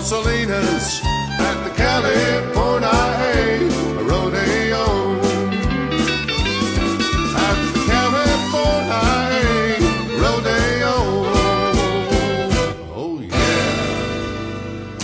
Salinas at the California rodeo. At the California rodeo. Oh yeah.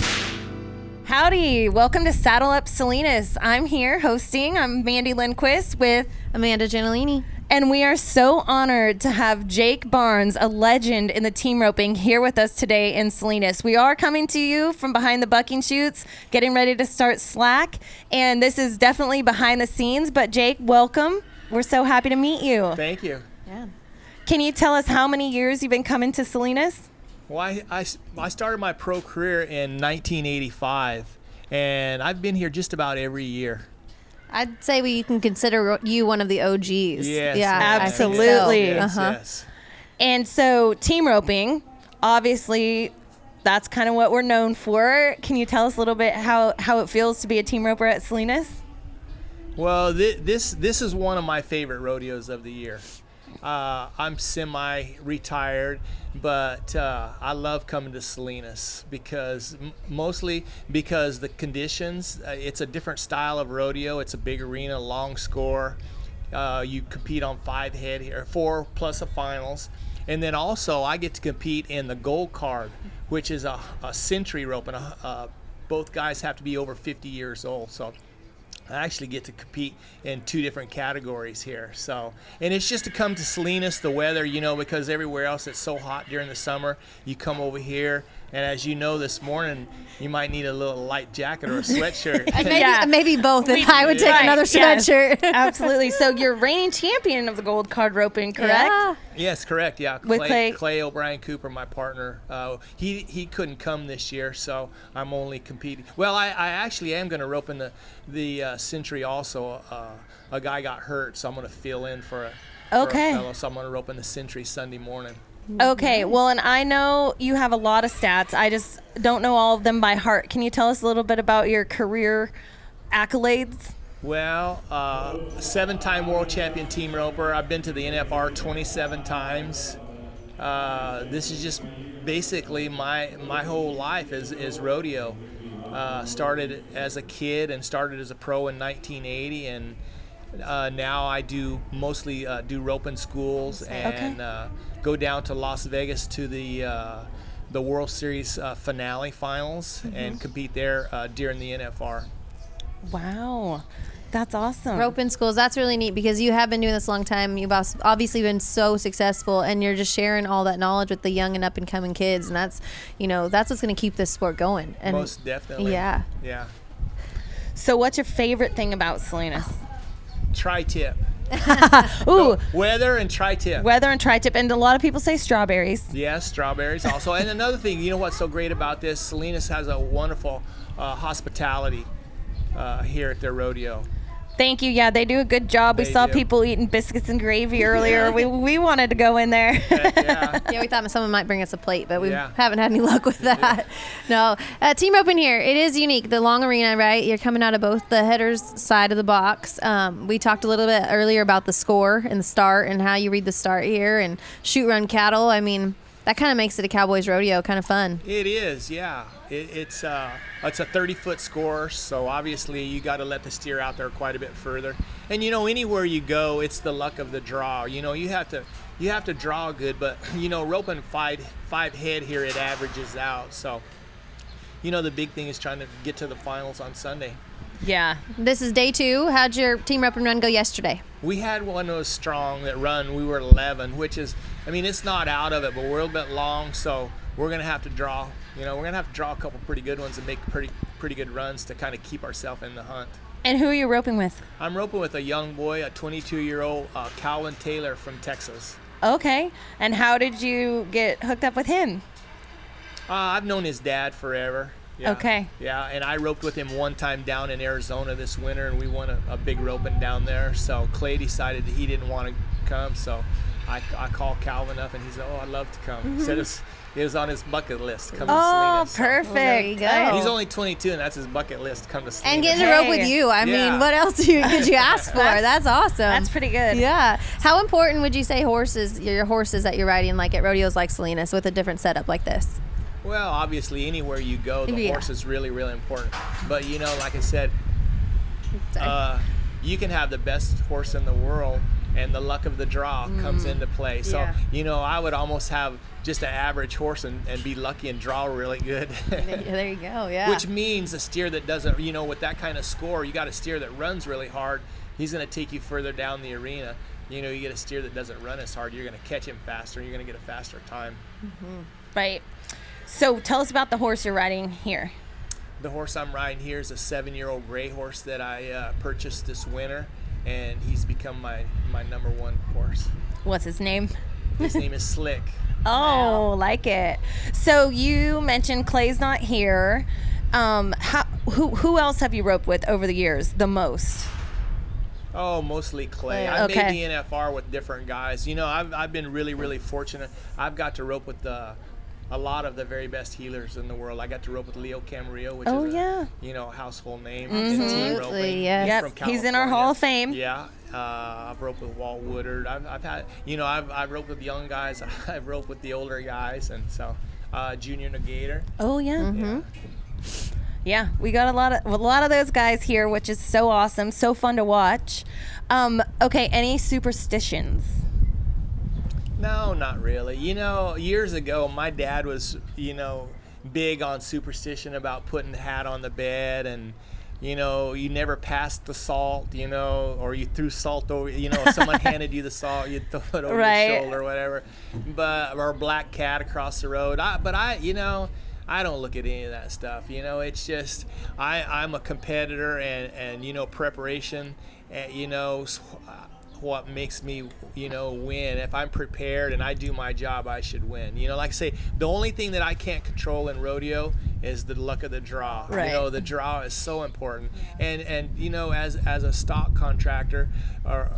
Howdy, welcome to Saddle Up Salinas. I'm here hosting. I'm Mandy Lindquist with Amanda Gentilini. And we are so honored to have Jake Barnes, a legend in the team roping, here with us today in Salinas. We are coming to you from behind the bucking chutes, getting ready to start slack. And this is definitely behind the scenes. But Jake, welcome. We're so happy to meet you. Thank you. Yeah. Can you tell us how many years you've been coming to Salinas? Well, I started my pro career in 1985, and I've been here just about every year. I'd say we can consider you one of the OGs. Yes, yeah, absolutely. Yes. And so team roping, obviously, that's kind of what we're known for. Can you tell us a little bit how it feels to be a team roper at Salinas? Well, this is one of my favorite rodeos of the year. I'm semi-retired, but I love coming to Salinas mostly because the conditions. It's a different style of rodeo. It's a big arena, long score. You compete on 5 head here, 4 plus a finals, and then also I get to compete in the gold card, which is a century rope, and both guys have to be over 50 years old. So I actually get to compete in 2 different categories here. So, and it's just to come to Salinas, the weather, because everywhere else it's so hot during the summer. You come over here, and as you know, this morning, you might need a little light jacket or a sweatshirt. Maybe both. I would take another sweatshirt. Yes, absolutely. So you're reigning champion of the gold card roping, correct? Yeah. Yes, correct. Yeah, With Clay O'Brien Cooper, my partner. He couldn't come this year, so I'm only competing. Well, I actually am going to rope in the Century also. A guy got hurt, so I'm going to fill in for a fellow. So I'm going to rope in the Century Sunday morning. Okay, well, and I know you have a lot of stats. I just don't know all of them by heart. Can you tell us a little bit about your career accolades? Well, 7-time world champion team roper. I've been to the NFR 27 times. This is just basically my whole life is rodeo. Started as a kid and started as a pro in 1980, and now I do mostly do roping schools and go down to Las Vegas to the World Series finale finals and compete there during the NFR. Wow, that's awesome. Roping schools, that's really neat because you have been doing this a long time. You've obviously been so successful, and you're just sharing all that knowledge with the young and up and coming kids, and that's what's going to keep this sport going. And most definitely. Yeah. So what's your favorite thing about Salinas? Tri-tip. Ooh, weather and tri-tip. Weather and tri-tip, and a lot of people say strawberries. Yes, strawberries also. And another thing, what's so great about this? Salinas has a wonderful hospitality here at their rodeo. Thank you. Yeah, they do a good job. We saw people eating biscuits and gravy earlier. We wanted to go in there. Yeah, we thought someone might bring us a plate, but we haven't had any luck with that. No. Team roping here, it is unique. The long arena, right? You're coming out of both the header's side of the box. We talked a little bit earlier about the score and the start and how you read the start here and shoot, run, cattle. I mean, that kind of makes it a Cowboys rodeo, kind of fun. It is, yeah. It's a 30-foot score, so obviously you got to let the steer out there quite a bit further. And anywhere you go, it's the luck of the draw. You have to draw good, but roping five head here, it averages out. So the big thing is trying to get to the finals on Sunday. Yeah. This is day 2. How'd your team roping run go yesterday? We had one that was strong that run. We were 11, which is, it's not out of it, but we're a little bit long, so we're going to have to draw. We're going to have to draw a couple pretty good ones and make pretty good runs to kind of keep ourselves in the hunt. And who are you roping with? I'm roping with a young boy, a 22-year-old Calvin Taylor from Texas. Okay. And how did you get hooked up with him? I've known his dad forever. Yeah. Okay. Yeah, and I roped with him one time down in Arizona this winter, and we won a big roping down there. So Clay decided that he didn't want to come, so I called Calvin up, and he said, I'd love to come. He said it was on his bucket list to come to Salinas. Oh, perfect. Well, there you go. He's only 22, and that's his bucket list to come to Salinas. And getting to rope with you. I mean, what else could you ask for? That's awesome. That's pretty good. Yeah. How important would you say your horses that you're riding like at rodeos like Salinas with a different setup like this? Well, obviously, anywhere you go, the Yeah. horse is really, really important. But, you know, like I said, you can have the best horse in the world, and the luck of the draw comes into play. So, Yeah. you know, I would almost have just an average horse and be lucky and draw really good. There you go. Yeah. Which means a steer that doesn't, you know, with that kind of score, you got a steer that runs really hard. He's going to take you further down the arena. You know, you get a steer that doesn't run as hard, you're going to catch him faster, and you're going to get a faster time. Right. So tell us about the horse you're riding here. The horse I'm riding here is a 7-year-old gray horse that I purchased this winter, and he's become my number one horse. What's his name? His name is Slick. Oh, like it. So you mentioned Clay's not here. Who else have you roped with over the years the most? Oh, mostly Clay. Clay. I've Okay. made the NFR with different guys. You know, I've been really, really fortunate. I've got to rope with a lot of the very best healers in the world. I got to rope with Leo Camarillo, which Oh, is yeah. a household name in team Absolutely, roping. yes. He's Yep, from he's in our California. Hall of Fame. Yeah, I've roped with Walt Woodard. I've had, you know, I've roped with young guys. I've roped with the older guys, and so Junior Negator. Oh, yeah. Yeah. Yeah, we got a lot of those guys here, which is so awesome, so fun to watch. Okay, any superstitions? No, not really. You know, years ago, my dad was, you know, big on superstition about putting the hat on the bed, and, you know, you never passed the salt, you know, or you threw salt over, you know, if someone handed you the salt, you'd throw it over Right. your shoulder or whatever. Or a black cat across the road. You know, I don't look at any of that stuff. You know, it's just, I'm a competitor, and you know, preparation, you know, what makes me, you know, win. If I'm prepared and I do my job, I should win. You know, like I say, the only thing that I can't control in rodeo is the luck of the draw. Right. You know, the draw is so important. And you know, as a stock contractor, or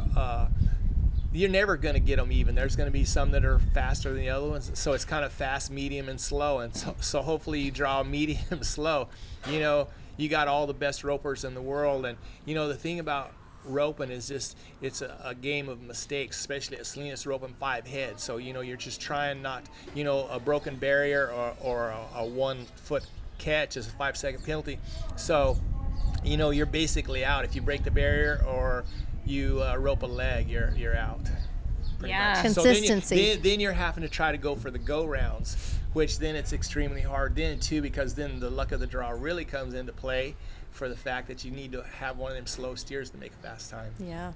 you're never going to get them even. There's going to be some that are faster than the other ones. So it's kind of fast, medium, and slow. And so hopefully you draw medium, slow. You know, you got all the best ropers in the world. And, you know, the thing about roping is just, it's a game of mistakes, especially at Salinas roping 5 heads. So, you know, you're just trying not, you know, a broken barrier or a 1 foot catch is a 5-second penalty. So, you know, you're basically out. If you break the barrier or you rope a leg, you're out. Pretty Yeah. much. Consistency. So then you're having to try to go for the go rounds, which then it's extremely hard then too, because then the luck of the draw really comes into play for the fact that you need to have one of them slow steers to make a fast time. Yeah.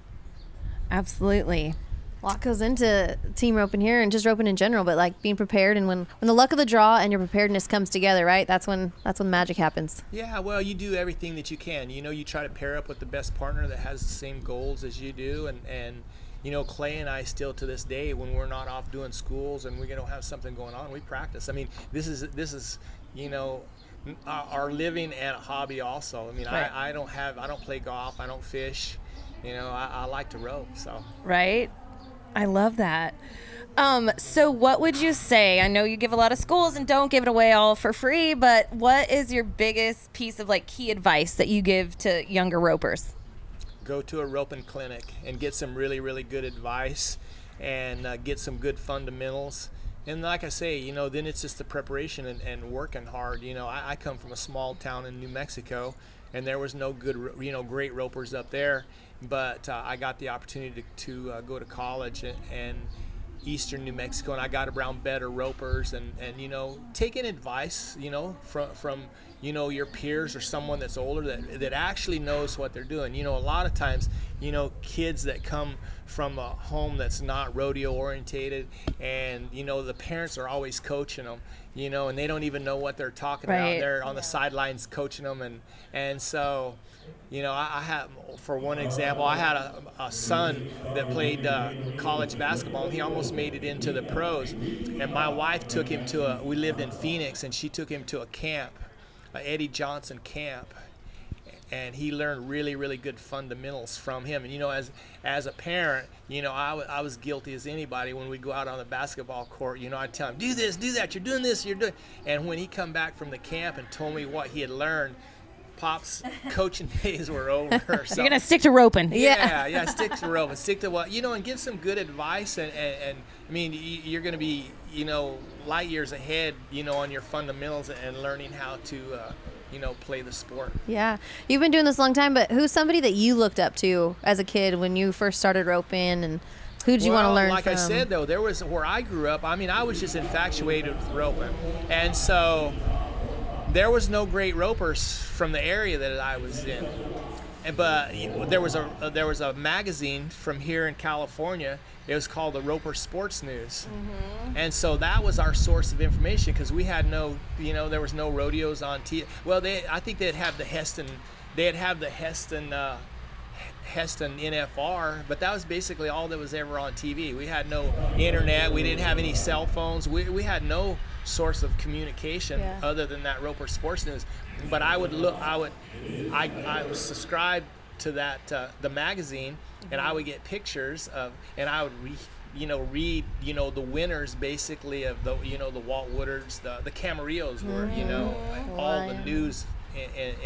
Absolutely. A lot goes into team roping here and just roping in general, but like being prepared, and when the luck of the draw and your preparedness comes together, right? That's when magic happens. Yeah, well, you do everything that you can. You know, you try to pair up with the best partner that has the same goals as you do, and you know, Clay and I still to this day, when we're not off doing schools and we're gonna have something going on, we practice. I mean, this is you know, our living and a hobby also. I mean, Right. I don't play golf, I don't fish. You know, I like to rope, so. Right? I love that. So what would you say? I know you give a lot of schools and don't give it away all for free, but what is your biggest piece of like key advice that you give to younger ropers? Go to a roping clinic and get some really, really good advice, and get some good fundamentals. And like I say, you know, then it's just the preparation and working hard. You know, I come from a small town in New Mexico, and there was no good, you know, great ropers up there. But I got the opportunity to go to college in eastern New Mexico, and I got around better ropers, and you know, taking advice, you know, from you know, your peers or someone that's older that actually knows what they're doing. You know, a lot of times, you know, kids that come from a home that's not rodeo orientated, and you know, the parents are always coaching them, you know, and they don't even know what they're talking Right. about. They're on the sidelines coaching them, and so, you know, I have, for one example, I had a son that played college basketball, and he almost made it into the pros. And my wife took him we lived in Phoenix, and she took him to a camp, Eddie Johnson camp. And he learned really, really good fundamentals from him. And, you know, as a parent, you know, I was guilty as anybody when we go out on the basketball court. You know, I'd tell him, do this, do that, you're doing this, you're doing. And when he come back from the camp and told me what he had learned, Pop's coaching days were over. So. You're gonna stick to roping. Yeah, stick to rope and stick to what and give some good advice and I mean you're going to be light years ahead on your fundamentals and learning how to play the sport. Yeah, you've been doing this a long time, but who's somebody that you looked up to as a kid when you first started roping, and who did you want to learn like from? I said though, there was where I grew up. I mean, I was just infatuated with roping, and so there was no great ropers from the area that I was in. But there was a magazine from here in California. It was called the Roper Sports News, and so that was our source of information because we had no, there was no rodeos on TV. Well, I think they'd have the Heston, Heston NFR, but that was basically all that was ever on TV. We had no internet. We didn't have any cell phones. We had no source of communication other than that Roper Sports News. But I would was subscribed to that the magazine, and I would get pictures of, and I would read the winners basically of the the Walt Woodards, the Camarillos were all the news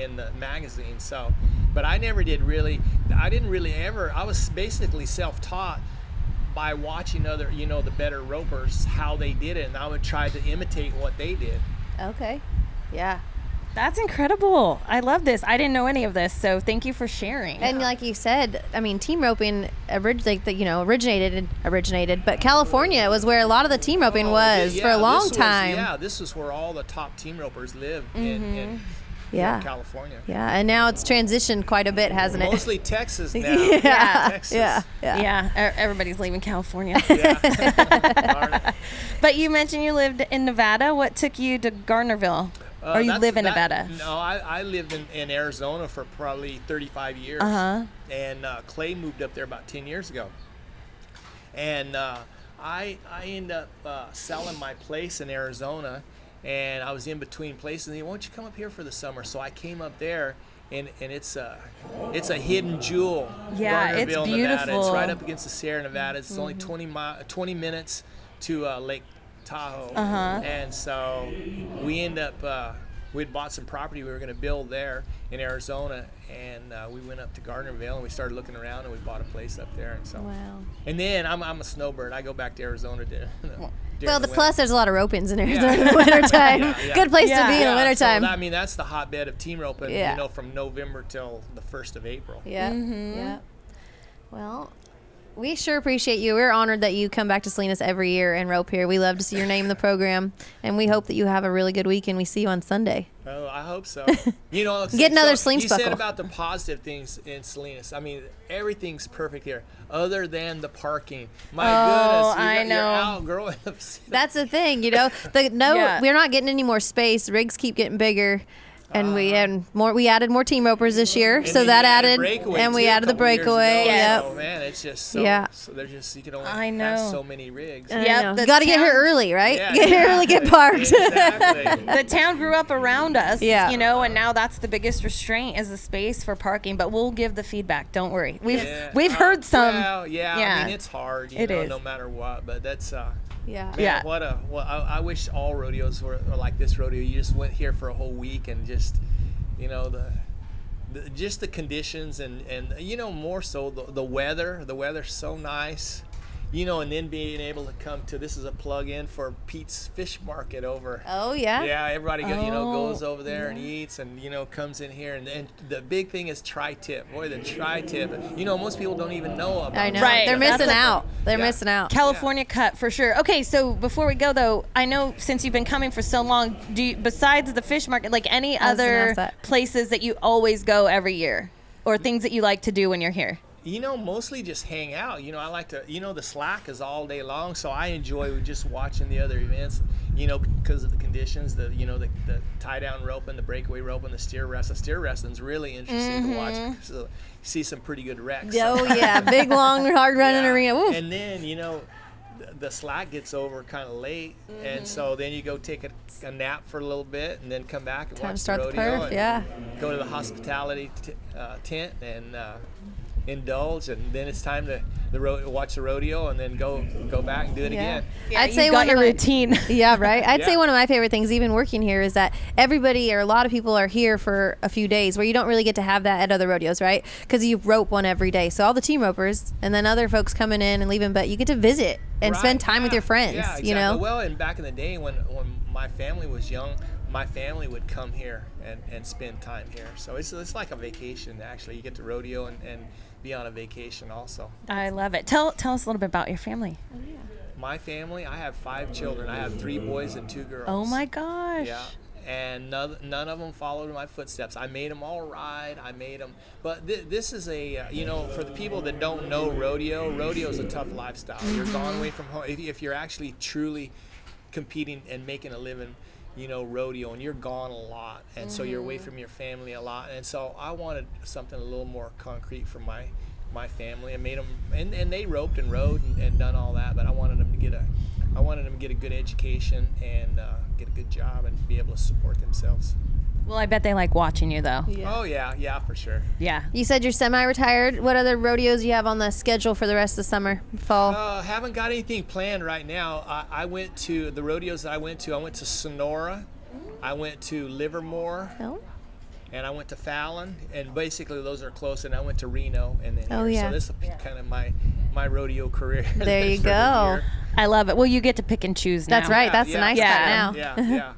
in the magazine. So, but I didn't really ever. I was basically self-taught by watching other the better ropers how they did it, and I would try to imitate what they did. Okay, yeah. That's incredible. I love this. I didn't know any of this, so thank you for sharing. And like you said, I mean, team roping originated, but California was where a lot of the team roping was for a long time. This was where all the top team ropers lived in California. Yeah, and now it's transitioned quite a bit, hasn't it? Mostly Texas now. Texas. Yeah, everybody's leaving California. Yeah. But you mentioned you lived in Nevada. What took you to Gardnerville? Or you live in Nevada? No, I lived in Arizona for probably 35 years. And Clay moved up there about 10 years ago. And I ended up selling my place in Arizona, and I was in between places. And he, why don't you come up here for the summer? So I came up there, and it's a hidden jewel. Yeah, it's Gardnerville, beautiful. Nevada. It's right up against the Sierra Nevada. It's only 20 minutes to Lake Tahoe. And so we end up we'd bought some property we were going to build there in Arizona, and we went up to Gardnerville and we started looking around, and we bought a place up there. And so and then I'm a snowbird. I go back to Arizona well, plus there's a lot of ropings in Arizona in the wintertime. Good place to be in the wintertime. So, I mean, that's the hotbed of team roping, from November till the 1st of April. Yeah. Well, we sure appreciate you. We're honored that you come back to Salinas every year and rope here. We love to see your name in the program, and we hope that you have a really good week, and we see you on Sunday. Oh, I hope so. Get another sling you spuckle. said about the positive things in Salinas. I mean, everything's perfect here, other than the parking. My goodness, I know. You're outgrowing the That's the thing, we're not getting any more space. Rigs keep getting bigger. And we added more team ropers this year, and so that added, and we added the breakaway. Oh man, it's just so. So there's just you can only have so many rigs. You got to get here early, right? Yeah, get here early, get parked. Exactly. The town grew up around us, Yeah. and now that's the biggest restraint is the space for parking. But we'll give the feedback. Don't worry. We've heard some. Well, I mean, it's hard, It is. no matter what. But that's Yeah. Man, I wish all rodeos were like this rodeo. You just went here for a whole week and just, just the conditions and more so the weather. The weather's so nice. And then being able to come to, this is a plug-in for Pete's Fish Market over. Oh, yeah? Yeah, everybody goes over there and eats and, comes in here. And the big thing is tri-tip. Boy, the tri-tip. Most people don't even know about it. I know. Right. They're missing out. They're missing out. California cut for sure. Okay, so before we go though, I know since you've been coming for so long, besides the fish market, like any other places that you always go every year, or things that you like to do when you're here? Mostly just hang out. I like to, the slack is all day long, so I enjoy just watching the other events, because of the conditions, the tie down roping, the breakaway roping, the steer wrestling. Steer wrestling's really interesting to watch because you see some pretty good wrecks. Oh, yeah. Big, long, hard running arena. Woo. And then, the slack gets over kind of late, and so then you go take a nap for a little bit and then come back and watch the rodeo. Go to the Go to the hospitality tent and indulge, and then it's time to watch the rodeo, and then go back and do it again. Yeah, I'd say you've got one your of my- routine. Yeah, right. I'd say Yeah. one of my favorite things, even working here, is that everybody or a lot of people are here for a few days, where you don't really get to have that at other rodeos, right? Because you rope one every day. So all the team ropers and then other folks coming in and leaving, but you get to visit and Right, spend time with yeah, your friends. Yeah, exactly. You know. Well, and back in the day when my family was young, my family would come here and spend time here. So it's like a vacation, actually. You get to rodeo and be on a vacation also. I love it. Tell us a little bit about your family. My family, I have 5 children. I have 3 boys and 2 girls. Oh my gosh. Yeah, and none of them followed in my footsteps. I made them all ride. I made them, but this is a for the people that don't know rodeo is a tough lifestyle. You're gone away from home. If you're actually truly competing and making a living, rodeo, and you're gone a lot, and so you're away from your family a lot. And so I wanted something a little more concrete for my family. I made them, and they roped and rode and done all that, but I wanted them to get a good education and get a good job and be able to support themselves. Well, I bet they like watching you though. Oh yeah, for sure. Yeah. You said you're semi-retired. What other rodeos do you have on the schedule for the rest of the summer, fall? Haven't got anything planned right now. I went to the rodeos that I went to Sonora, I went to Livermore, No? and I went to Fallon, and basically those are close. And I went to Reno, and then Oh, here. yeah. So this is kind of my rodeo career. There you for the go. year. I love it. Well, you get to pick and choose now. That's right. That's the yeah. nice Yeah. part now. Yeah.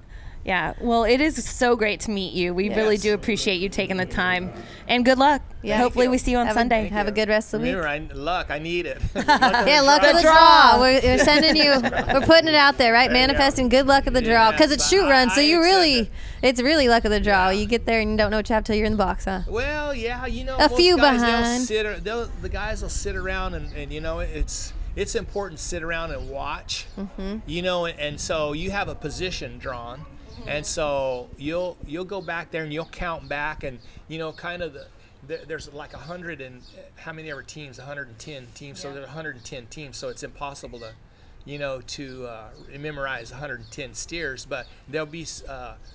Yeah. Well, it is so great to meet you. We really Yes. do appreciate you taking the time. And good luck. Yeah. Hopefully Thank we you. see you on Have Sunday. Have a good rest of the week. Remember, I need it. Yeah, luck of the draw. We're sending you. We're putting it out there, right? There you go. Manifesting good luck of the draw, because it's shoot run. So I you accept really, it's really luck of the draw. Yeah. You get there and you don't know what you have till you're in the box, huh? Well, yeah, A most few guys, behind. The guys will sit around and it's important to sit around and watch. Mm-hmm. And so you have a position drawn, and so you'll go back there and you'll count back, and kind of there's like 100 and how many ever teams? 110 teams. So there's 110 teams. So it's impossible to memorize 110 steers, but there'll be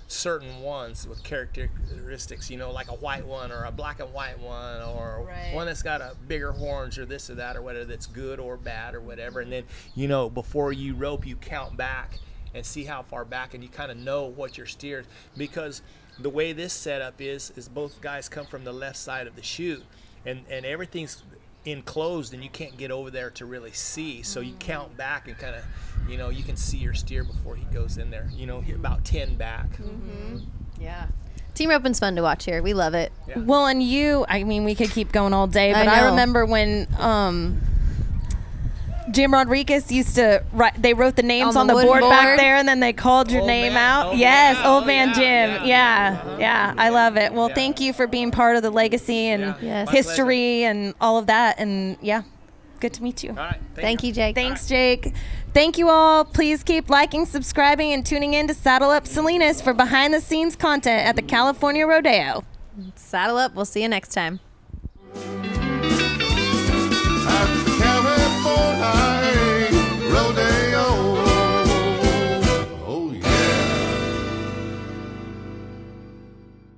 certain ones with characteristics, like a white one or a black and white one, or one that's got a bigger horns or this or that or whatever, that's good or bad or whatever. And then, before you rope, you count back and see how far back, and you kind of know what your steers, because the way this setup is both guys come from the left side of the chute, and everything's enclosed, and you can't get over there to really see, so you count back and kind of you can see your steer before he goes in there, about 10 back. Yeah. Team roping's fun to watch here. We love it. Yeah. Well, and we could keep going all day, but I know. remember when Jim Rodriguez used to write, they wrote the names On on the the wooden board back board? there, and then they called your Old name man. out. Oh, Yes, yeah. Old Oh, Man yeah, Jim. yeah. Yeah. I love it. Well, Yeah. thank you for being part of the legacy and Yeah. Yes. My history and all of that. And good to meet you. All right. Thank you, Jake. Thanks, Jake. Thank you all. Please keep liking, subscribing, and tuning in to Saddle Up Salinas for behind-the-scenes content at the California Rodeo. Saddle up. We'll see you next time.